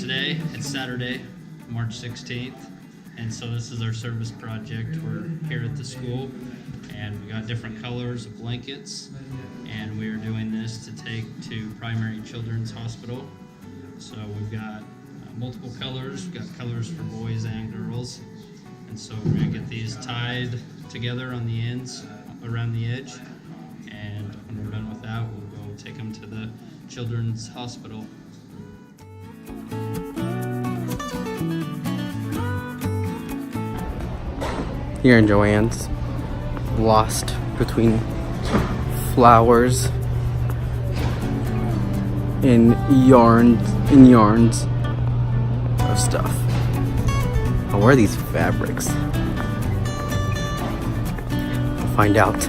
today, it's Saturday, March 16th, and so this is our service project. We're here at the school, and we got different colors of blankets, and we are doing this to take to Primary Children's Hospital. So we've got multiple colors. We've got colors for boys and girls, and so we're going to get these tied together on the ends around the edge, and when we're done with that, we'll go take them to the Children's Hospital. Here in Joanne's, lost between flowers and yarns of stuff. Now, where are these fabrics? We'll find out.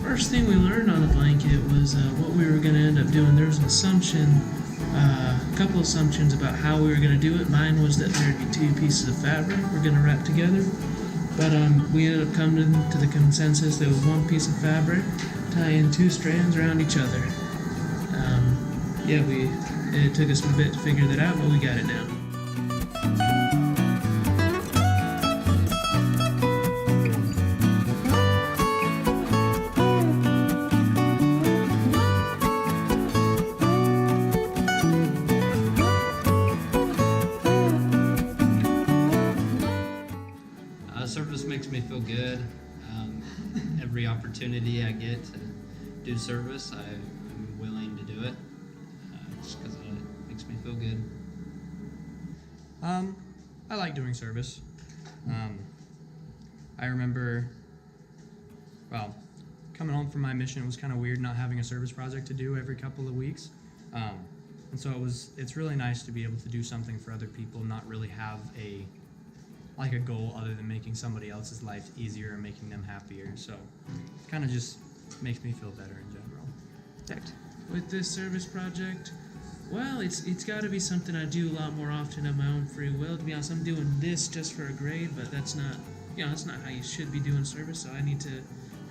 First thing we learned on the blanket was what we were going to end up doing. There was an assumption, a couple assumptions about how we were going to do it. Mine was that there'd be two pieces of fabric we're going to wrap together, but we ended up coming to the consensus there was one piece of fabric tying two strands around each other. It took us a bit to figure that out, but we got it now. Service makes me feel good. Every opportunity I get to do service, I'm willing to do it, just because it makes me feel good. I like doing service. I remember, coming home from my mission, it was kind of weird not having a service project to do every couple of weeks. And so it's really nice to be able to do something for other people, not really have a goal other than making somebody else's life easier and making them happier. So it kind of just makes me feel better in general. With this service project, well, it's got to be something I do a lot more often of my own free will. To be honest, I'm doing this just for a grade, but that's not how you should be doing service, so I need to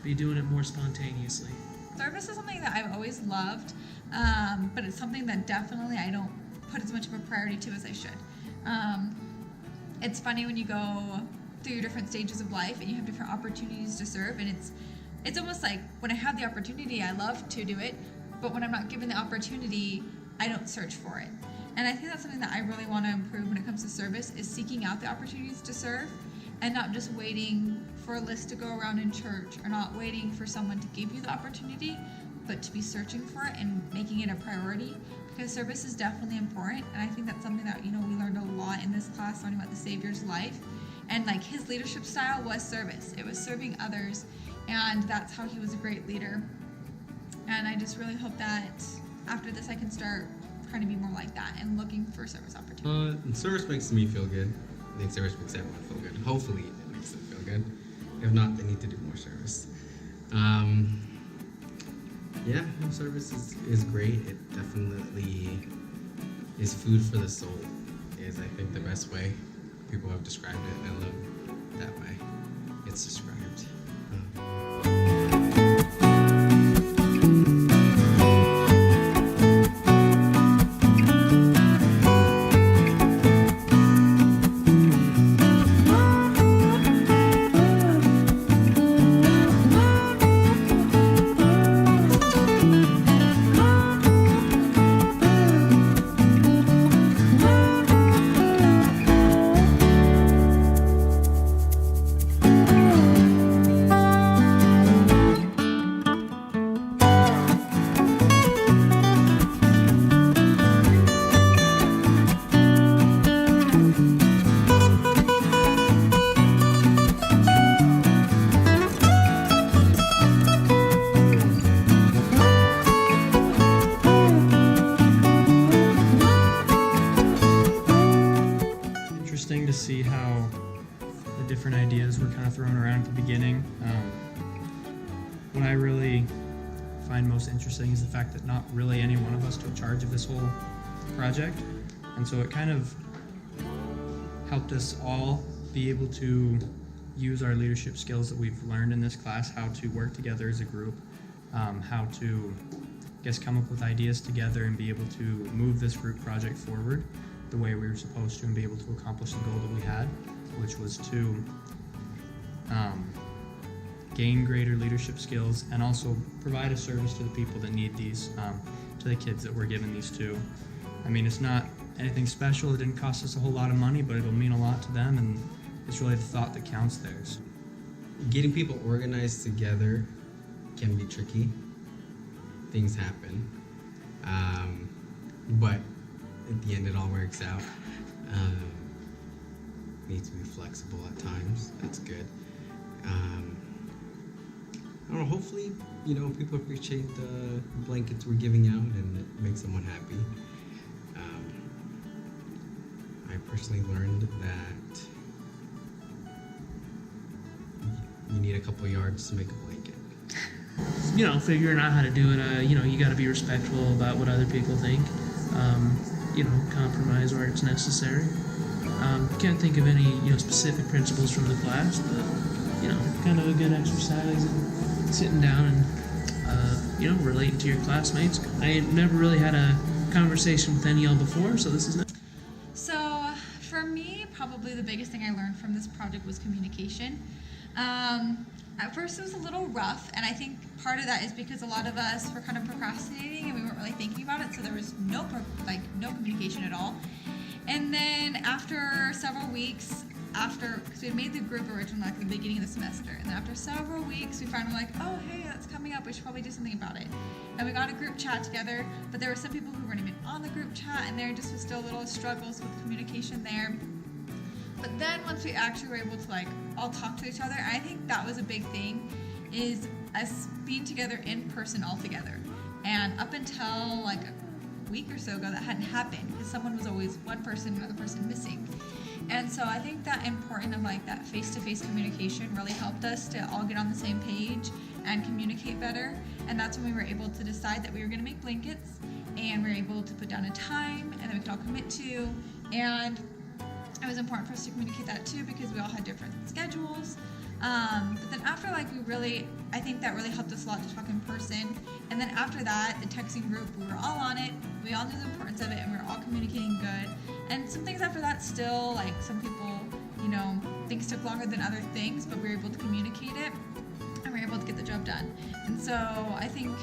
be doing it more spontaneously. Service is something that I've always loved, but it's something that definitely I don't put as much of a priority to as I should. It's funny when you go through your different stages of life and you have different opportunities to serve, and it's almost like when I have the opportunity, I love to do it, but when I'm not given the opportunity, I don't search for it. And I think that's something that I really want to improve when it comes to service, is seeking out the opportunities to serve and not just waiting for a list to go around in church, or not waiting for someone to give you the opportunity, but to be searching for it and making it a priority, because service is definitely important. And I think that's something that we learned a lot in this class, learning about the Savior's life, and his leadership style was service. It was serving others, and that's how he was a great leader. And I just really hope that after this I can start trying to be more like that and looking for service opportunities. Service makes me feel good. I think service makes everyone feel good. Hopefully it makes them feel good. If not, they need to do more service. Service is great. It definitely is food for the soul, is I think the best way people have described it, and I love that way it's described. different ideas were kind of thrown around at the beginning. What I really find most interesting is the fact that not really any one of us took charge of this whole project, and so it kind of helped us all be able to use our leadership skills that we've learned in this class, how to work together as a group, how to, I guess, come up with ideas together and be able to move this group project forward the way we were supposed to and be able to accomplish the goal that we had, which was to gain greater leadership skills and also provide a service to the people that need these, to the kids that we're giving these to. I mean, it's not anything special. It didn't cost us a whole lot of money, but it'll mean a lot to them, and it's really the thought that counts there. Getting people organized together can be tricky. Things happen. But at the end, it all works out. Needs to be flexible at times. That's good. I don't know, hopefully, people appreciate the blankets we're giving out and it makes someone happy. I personally learned that you need a couple yards to make a blanket. Figuring out how to do it, you got to be respectful about what other people think. Compromise where it's necessary. Can't think of any, specific principles from the class, but, kind of a good exercise and sitting down and, relating to your classmates. I never really had a conversation with any of y'all before, so this is nice. So for me, probably the biggest thing I learned from this project was communication. At first it was a little rough, and I think part of that is because a lot of us were kind of procrastinating and we weren't really thinking about it, so there was no communication at all. And then after several weeks, because we had made the group originally at the beginning of the semester, and then after several weeks we finally were like, oh hey, that's coming up, we should probably do something about it. And we got a group chat together, but there were some people who weren't even on the group chat, and there just was still little struggles with communication there. But then once we actually were able to all talk to each other, I think that was a big thing, is us being together in person all together. And up until a week or so ago, that hadn't happened because someone was always one person, another person missing. And so I think that important of that face-to-face communication really helped us to all get on the same page and communicate better. And that's when we were able to decide that we were going to make blankets, and we were able to put down a time and then we could all commit to. And it was important for us to communicate that too because we all had different schedules. But then after I think that really helped us a lot to talk in person. And then after that, the texting group, we were all on it. We all knew the importance of it, and we were all communicating good. And some things after that still, some people, things took longer than other things, but we were able to communicate it, and we were able to get the job done. And so I think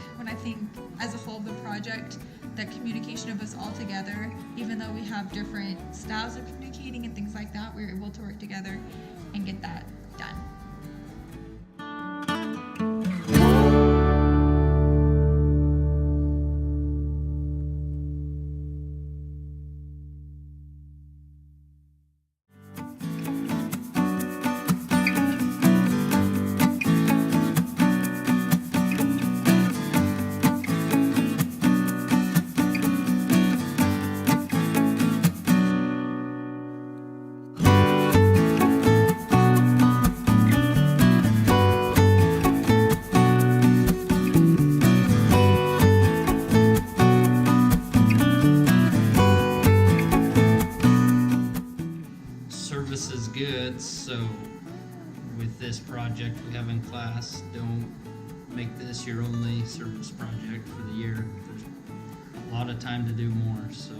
as a whole of the project, that communication of us all together, even though we have different styles of communicating and things like that, we were able to work together and get that done. Service is good, so with this project we have in class, don't make this your only service project for the year. There's a lot of time to do more, so